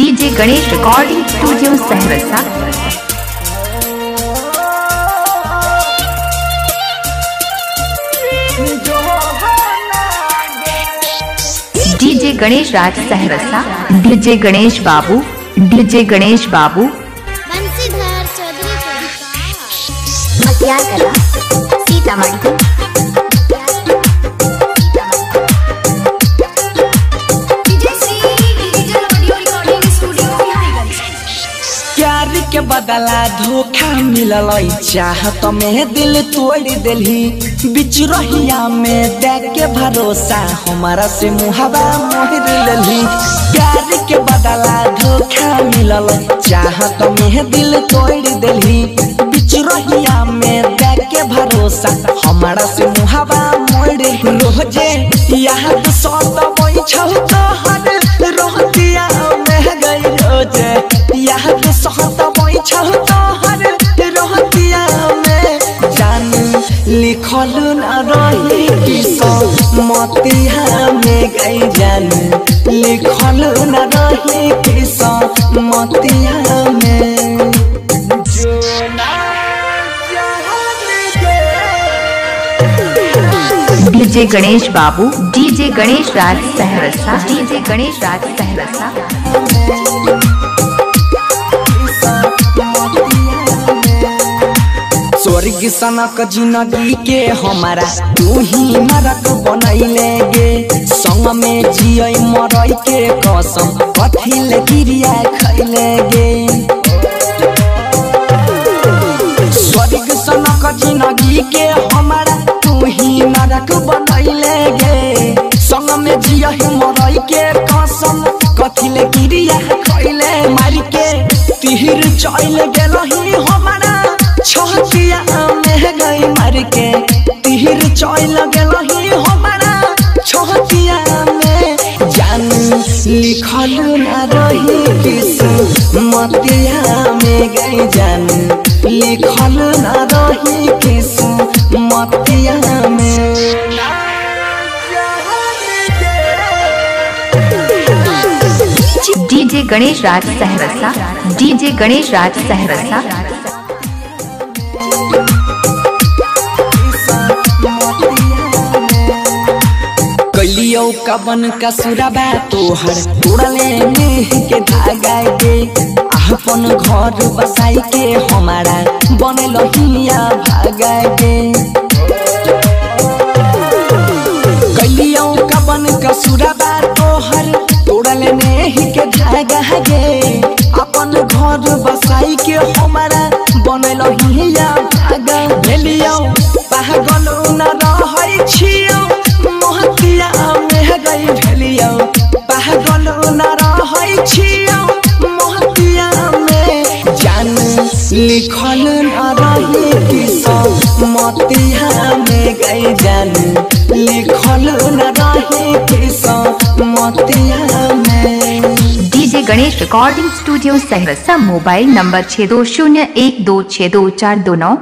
DJ Ganesh recording studio Saharsa. DJ Ganesh Raj Saharsa, DJ Ganesh Babu, DJ Ganesh बाबू। बंसीधर चौधरी मतियार कला सीतामढ़ी। प्यार के बदला धोखा मिलल, चाहत में दिल तोड़ दिलही। बिच रहिया में देख के भरोसा हमारा से मुहावा मोह लेलही। प्यार के बदला धोखा मिलल, चाहत में दिल तोड़ दिलही। बिच रहिया में देख के भरोसा हमारा से मुहावा मोड़ रोजे याद सतावई छौ तोहर रोहतिया में गई रोजे याद सतावई छौ तोहर रोहतिया में। जान लिखल न रही किस्मतिया में गई, जान लिखल न रही किस्मतिया में। DJ Ganesh Babu, DJ Ganesh Raj Saharsa, DJ Ganesh Raj Saharsa. स्वर्ग सनक जिंदगी के हमारा तू ही नरक बनैले गे। संग में जिय मरई के कसम कथिल क्रिया खैले गे। स्वर्ग सनक जिंदगी के हमारा तू ही नरक बनैले गे। संग में जिय मरई के कसम कथिल क्रिया खैले। मार के तीर चल गेलही हमारा छतिया में गई, मार के तीर चल गेलही हमारा छतिया में। जान लिखल न रही किस्मतिया में गई, जान लिखल न रही किस्मतिया में। DJ Ganesh Raj Saharsa, DJ Ganesh Raj Saharsa. कलियो कबन का सुराबा तोहर तोड़ले में के धागा गे। अपन घर बसाई के हमारा बनल हिया भागा गे। कलियो कबन का सुराबा तोहर तोड़ले में के धागा गे। अपन घर बसाई के हमारा बनल हिया भागा। भेलियो पागल न रहै छियो मोहतिया में गई, भेलियो पागल न रहै छियो मोहतिया में। जान लिखल न रही किस्मतिया में गई, जान लिखल न रही किस्मतिया में। DJ Ganesh recording studio Saharsa. Mobile number 6201262429।